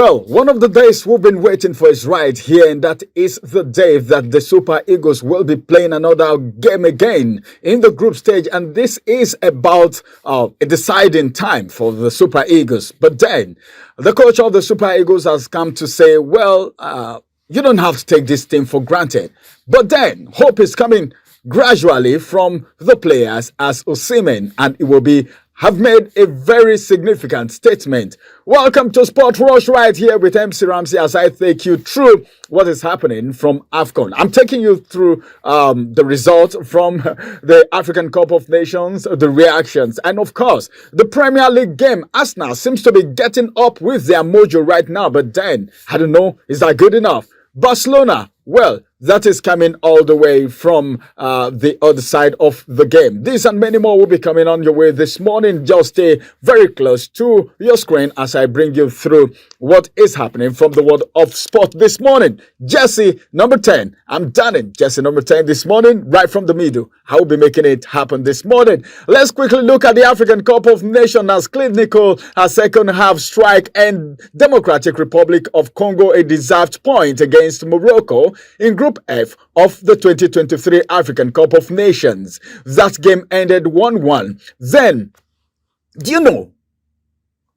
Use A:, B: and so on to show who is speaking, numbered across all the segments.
A: Well, one of the days we've been waiting for is right here, and that is the day that the Super Eagles will be playing another game again in the group stage, and this is about a deciding time for the Super Eagles. But then, the coach of the Super Eagles has come to say, well, you don't have to take this team for granted. But then, hope is coming gradually from the players as Osimhen and Iwobi have made a very significant statement. Welcome to Sport Rush right here with MC Ramsey as I take you through what is happening from AFCON. I'm taking you through the results from the African Cup of Nations, the reactions, and of course, the Premier League game. Arsenal seems to be getting up with their mojo right now, but then, I don't know, is that good enough? Barcelona, well, that is coming all the way from the other side of the game. This and many more will be coming on your way this morning. Just stay very close to your screen as I bring you through what is happening from the world of sport this morning. Jesse, number 10. I'm done it. Jesse, number 10 this morning, right from the middle. I will be making it happen this morning. Let's quickly look at the African Cup of Nations as clinical a second half strike and Democratic Republic of Congo a deserved point against Morocco in Group F of the 2023 African Cup of Nations. That game ended 1-1. Then, do you know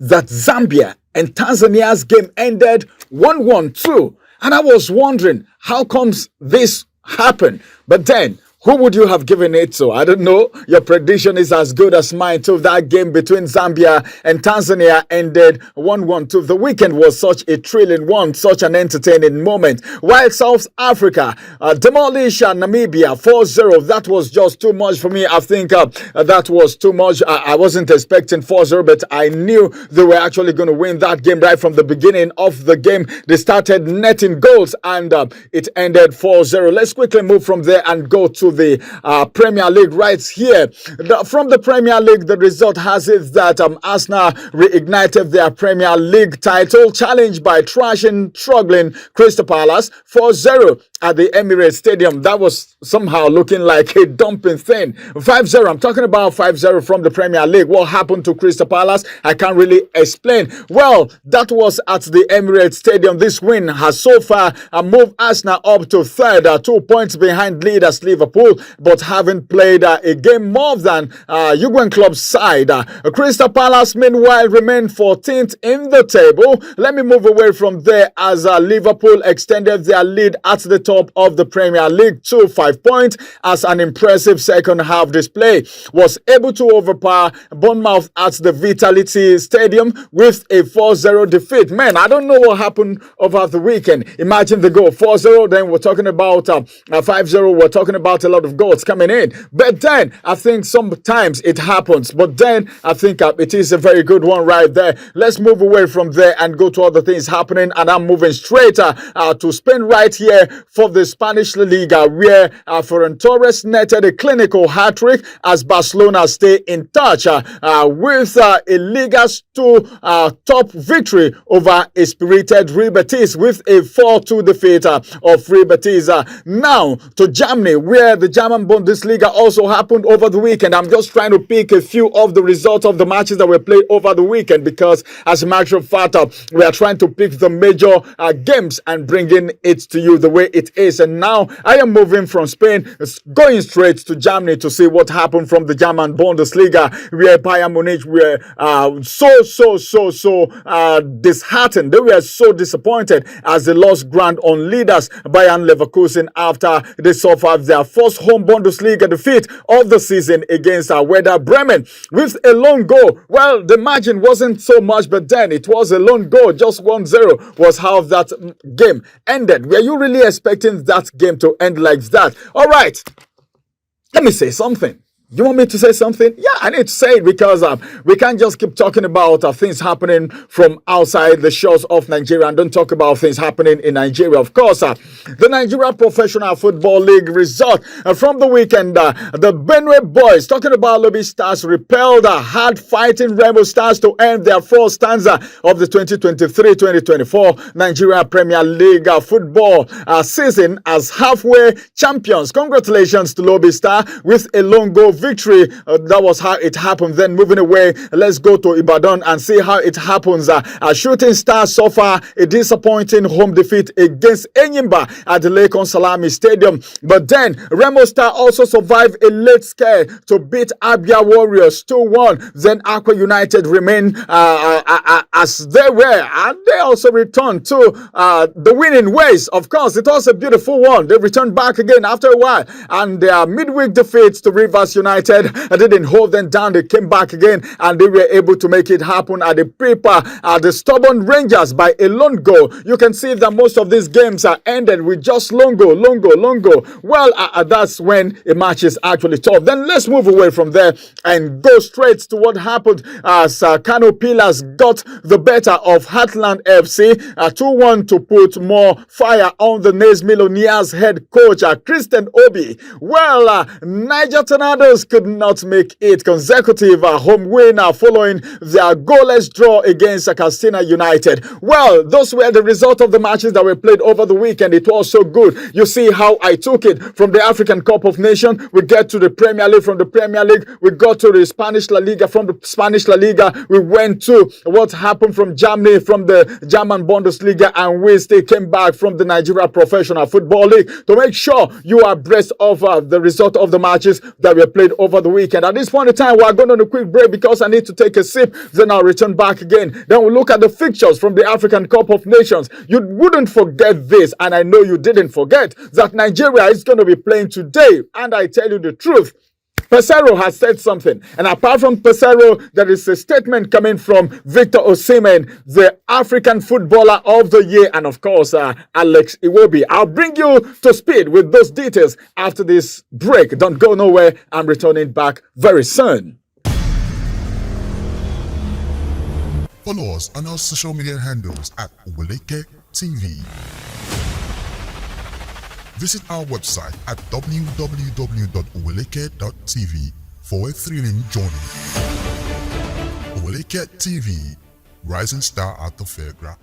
A: that Zambia and Tanzania's game ended 1-1 too? And I was wondering, how comes this happened? But then, who would you have given it to? I don't know. Your prediction is as good as mine too. That game between Zambia and Tanzania ended 1-1 too. The weekend was such a thrilling one, such an entertaining moment. While South Africa demolished Namibia 4-0. That was just too much for me. I think that was too much. I wasn't expecting 4-0, but I knew they were actually going to win that game right from the beginning of the game. They started netting goals and it ended 4-0. Let's quickly move from there and go to the Premier League right here. From the Premier League, the result has it that Arsenal reignited their Premier League title, challenged by struggling Crystal Palace 4-0 at the Emirates Stadium. That was somehow looking like a dumping thing. 5-0, I'm talking about 5-0 from the Premier League. What happened to Crystal Palace? I can't really explain. Well, that was at the Emirates Stadium. This win has so far moved Arsenal up to third, 2 points behind leaders Liverpool, but haven't played a game more than Jurgen Klopp's side. Crystal Palace, meanwhile, remain 14th in the table. Let me move away from there as Liverpool extended their lead at the top of the Premier League to 5 points as an impressive second half display was able to overpower Bournemouth at the Vitality Stadium with a 4-0 defeat. Man, I don't know what happened over the weekend. Imagine the goal 4-0, then we're talking about 5-0, we're talking about a lot of goals coming in. But then I think sometimes it happens, but then I think it is a very good one right there. Let's move away from there and go to other things happening, and I'm moving straight to Spain right here for the Spanish La Liga, where Ferran Torres netted a clinical hat-trick as Barcelona stay in touch with a Liga's 2 top victory over a spirited Real Betis with a 4-2 defeat of Real Betis. Now to Germany, where the German Bundesliga also happened over the weekend. I'm just trying to pick a few of the results of the matches that were played over the weekend because, as a matter of fact, we are trying to pick the major games and bringing it to you the way it is. And now I am moving from Spain, going straight to Germany to see what happened from the German Bundesliga, where Bayern Munich were so disheartened. They were so disappointed as they lost ground on leaders Bayern Leverkusen after they suffered their first home Bundesliga defeat of the season against Werder Bremen with a lone goal. Well, the margin wasn't so much, but then it was a lone goal. Just 1-0 was how that game ended. Were you really expecting that game to end like that? All right, let me say something. You want me to say something? Yeah, I need to say it because we can't just keep talking about things happening from outside the shores of Nigeria and don't talk about things happening in Nigeria. Of course, the Nigeria Professional Football League result from the weekend, the Benue Boys, talking about Lobby Stars, repelled hard-fighting Remo Stars to end their fourth stanza of the 2023-2024 Nigeria Premier League football season as halfway champions. Congratulations to Lobby Star with a lone goal victory. That was how it happened. Then moving away, let's go to Ibadan and see how it happens. Shooting Stars suffer a disappointing home defeat against Enyimba at the Lake Salami Stadium. But then Remo Star also survived a late scare to beat Abia Warriors 2-1. Then Aqua United remain as they were, and they also returned to the winning ways. Of course, it was a beautiful one. They returned back again after a while, and their midweek defeats to Rivers United didn't hold them down. They came back again, and they were able to make it happen at the paper. The stubborn Rangers by a lone goal. You can see that most of these games are ended with just long goal. Well, that's when a match is actually tough. Then let's move away from there and go straight to what happened as Kano Pillars got the better of Heartland FC 2-1 to put more fire on the Nez Millionaires head coach Christian Obi. Well, Niger Tornadoes could not make it consecutive home win following their goalless draw against Castina United. Well, those were the result of the matches that were played over the weekend. It was so good. You see how I took it from the African Cup of Nations. We get to the Premier League. From the Premier League, we got to the Spanish La Liga. From the Spanish La Liga, we went to what happened from Germany, from the German Bundesliga, and we still came back from the Nigeria Professional Football League to make sure you are abreast of the result of the matches that were played over the weekend. At this point in time, we are going on a quick break because I need to take a sip. Then I'll return back again. Then we'll look at the fixtures from the African Cup of Nations. You wouldn't forget this, and I know you didn't forget, that Nigeria is going to be playing today. And I tell you the truth, Pesero has said something. And apart from Pesero, there is a statement coming from Victor Osimhen, the African Footballer of the Year, and of course, Alex Owobi. I'll bring you to speed with those details after this break. Don't go nowhere. I'm returning back very soon.
B: Follow us on our social media handles at Uweleke TV. Visit our website at www.uweleke.tv for a thrilling journey. Uweleke TV, rising star at the fairground.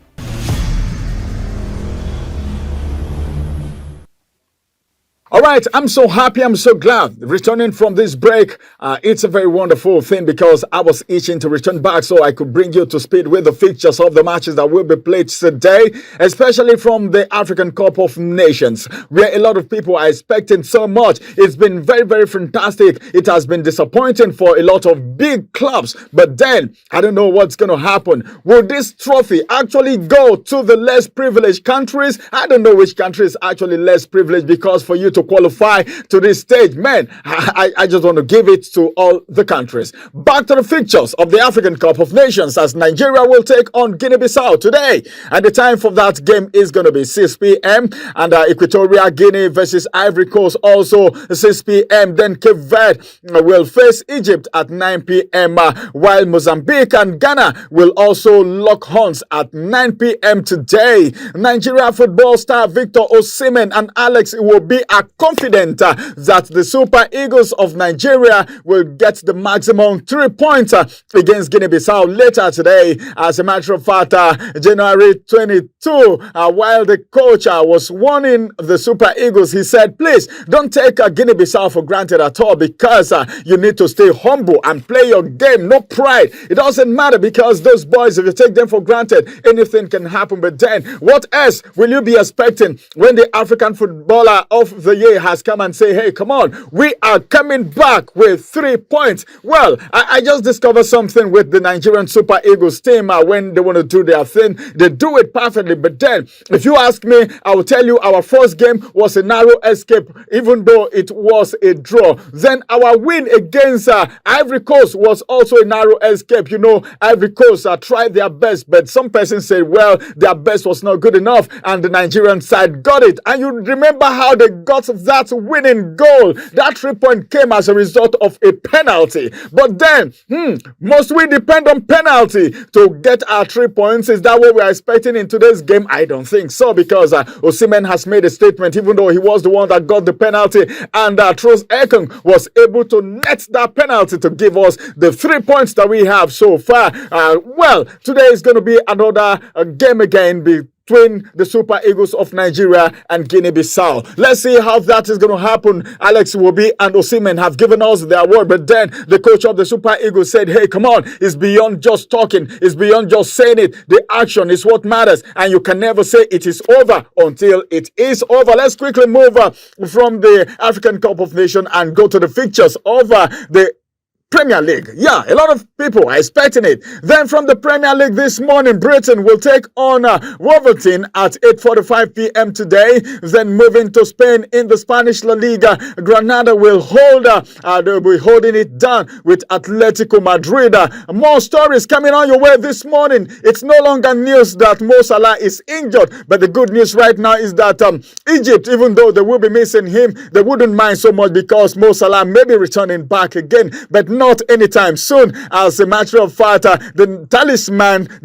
A: All right, I'm so happy, I'm so glad. Returning from this break, it's a very wonderful thing because I was itching to return back so I could bring you to speed with the fixtures of the matches that will be played today, especially from the African Cup of Nations, where a lot of people are expecting so much. It's been very, very fantastic. It has been disappointing for a lot of big clubs, but then I don't know what's going to happen. Will this trophy actually go to the less privileged countries? I don't know which country is actually less privileged, because for you to qualify to this stage, man, I just want to give it to all the countries. Back to the fixtures of the African Cup of Nations, as Nigeria will take on Guinea Bisau today, and the time for that game is going to be 6 p.m. and Equatorial Guinea versus Ivory Coast also 6 p.m. Then Cape Verde will face Egypt at 9 p.m. While Mozambique and Ghana will also lock horns at 9 p.m. today. Nigeria football star Victor Osimhen and Alex Iwobi are confident that the Super Eagles of Nigeria will get the maximum 3 points against Guinea-Bissau later today. As a matter of fact, January 22, while the coach was warning the Super Eagles, he said, please don't take Guinea-Bissau for granted at all, because you need to stay humble and play your game, no pride. It doesn't matter, because those boys, if you take them for granted, anything can happen. But then, what else will you be expecting when the African Footballer of the Year has come and say, hey, come on, we are coming back with 3 points? Well, I just discovered something with the Nigerian Super Eagles team. When they want to do their thing, they do it perfectly. But then, if you ask me, I will tell you our first game was a narrow escape, even though it was a draw. Then our win against Ivory Coast was also a narrow escape. You know, Ivory Coast tried their best, but some persons said, well, their best was not good enough, and the Nigerian side got it. And you remember how they got that winning goal. That 3 point came as a result of a penalty. But then, must we depend on penalty to get our 3 points? Is that what we're expecting in today's game? I don't think so, because Osimhen has made a statement, even though he was the one that got the penalty, and Tros Ekong was able to net that penalty to give us the 3 points that we have so far. Well, today is going to be another game again between the Super Eagles of Nigeria and Guinea Bisau. Let's see how that is going to happen. Alex Owobi and Osimhen have given us their word, but then the coach of the Super Eagles said, hey, come on, it's beyond just talking, it's beyond just saying it. The action is what matters, and you can never say it is over until it is over. Let's quickly move from the African Cup of Nations and go to the fixtures of the Premier League. Yeah, a lot of people are expecting it. Then from the Premier League this morning, Britain will take on Wolverhampton at 8:45 p.m. today. Then moving to Spain in the Spanish La Liga, Granada will they'll be holding it down with Atletico Madrid. More stories coming on your way this morning. It's no longer news that Mo Salah is injured, but the good news right now is that Egypt, even though they will be missing him, they wouldn't mind so much because Mo Salah may be returning back again, but not anytime soon. As a matter of fact, the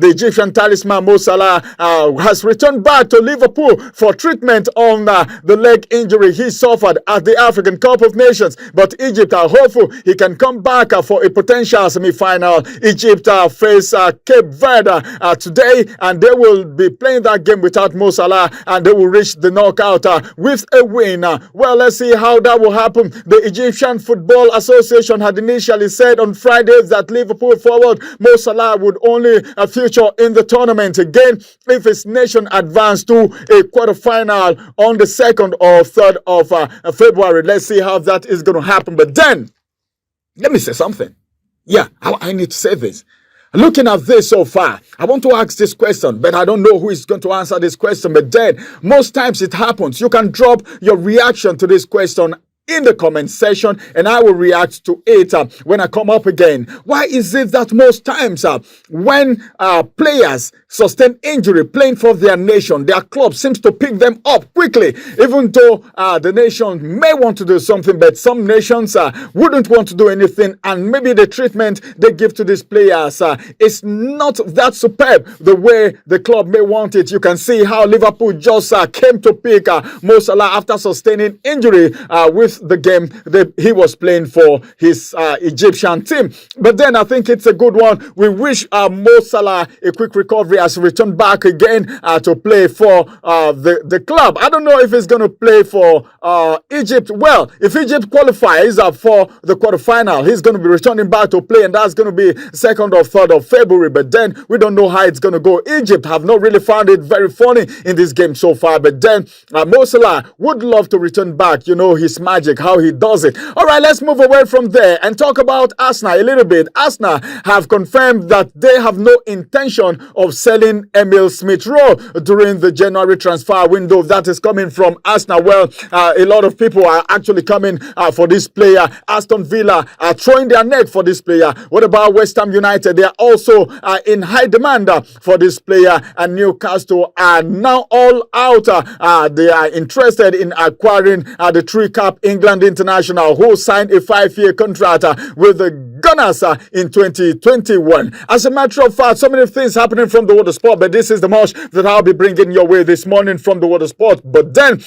A: Egyptian talisman Mo Salah has returned back to Liverpool for treatment on the leg injury he suffered at the African Cup of Nations. But Egypt are hopeful he can come back for a potential semi-final. Egypt face Cape Verde today, and they will be playing that game without Mo Salah, and they will reach the knockout with a win. Well, let's see how that will happen. The Egyptian Football Association had initially said on Friday that Liverpool forward Mo Salah would only feature in the tournament again if his nation advanced to a quarterfinal on the 2nd or 3rd of February. Let's see how that is going to happen. But then, let me say something. Yeah, I need to say this. Looking at this so far, I want to ask this question, but I don't know who is going to answer this question. But then, most times it happens. You can drop your reaction to this question in the comment section, and I will react to it when I come up again. Why is it that most times when players sustain injury playing for their nation, their club seems to pick them up quickly, even though the nation may want to do something, but some nations wouldn't want to do anything, and maybe the treatment they give to these players is not that superb the way the club may want it. You can see how Liverpool just came to pick Mo Salah after sustaining injury with the game that he was playing for his Egyptian team. But then I think it's a good one. We wish Mo Salah a quick recovery as he returned back again to play for the club. I don't know if he's going to play for Egypt. Well, if Egypt qualifies for the quarterfinal, he's going to be returning back to play, and that's going to be 2nd or 3rd of February. But then we don't know how it's going to go. Egypt have not really found it very funny in this game so far. But then Mo Salah would love to return back. You know his magic, how he does it. All right, let's move away from there and talk about Arsenal a little bit. Arsenal have confirmed that they have no intention of selling Emil Smith-Rowe during the January transfer window. That is coming from Arsenal. Well, a lot of people are actually coming for this player. Aston Villa are throwing their neck for this player. What about West Ham United? They are also in high demand for this player, and Newcastle are now all out. They are interested in acquiring the three-cap England international who signed a 5-year contract with the Gunners in 2021. As a matter of fact, so many things happening from the Water Sport, but this is the much that I'll be bringing your way this morning from the Water Sport. But then,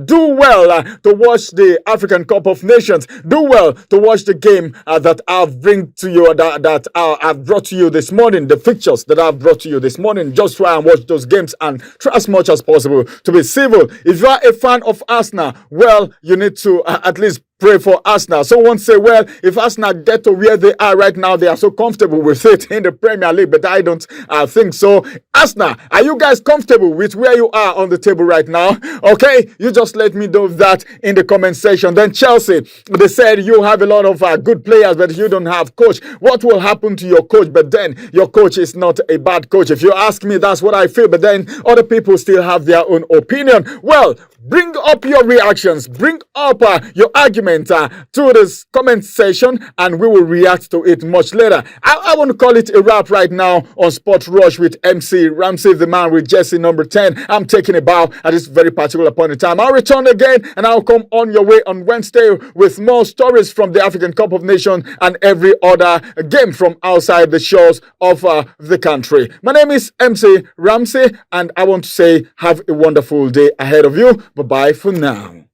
A: do well to watch the African Cup of Nations. Do well to watch the game that I've bring to you, that I've brought to you this morning, the fixtures that I've brought to you this morning. Just try and watch those games and try as much as possible to be civil. If you are a fan of Arsenal, well, you need to at least pray for Arsenal. Someone say, well, if Arsenal get to where they are right now, they are so comfortable with it in the Premier League, but I don't think so. Arsenal, are you guys comfortable with where you are on the table right now? Okay, you just let me know that in the comment section. Then Chelsea, they said you have a lot of good players, but you don't have coach. What will happen to your coach? But then your coach is not a bad coach. If you ask me, that's what I feel. But then other people still have their own opinion. Well, bring up your reactions, bring up your argument to this comment section, and we will react to it much later. I want to call it a wrap right now on Sport Rush with MC Ramsey, the man with jersey number 10. I'm taking a bow at this very particular point in time. I'll return again, and I'll come on your way on Wednesday with more stories from the African Cup of Nations and every other game from outside the shores of the country. My name is MC Ramsey, and I want to say have a wonderful day ahead of you. Bye-bye for now.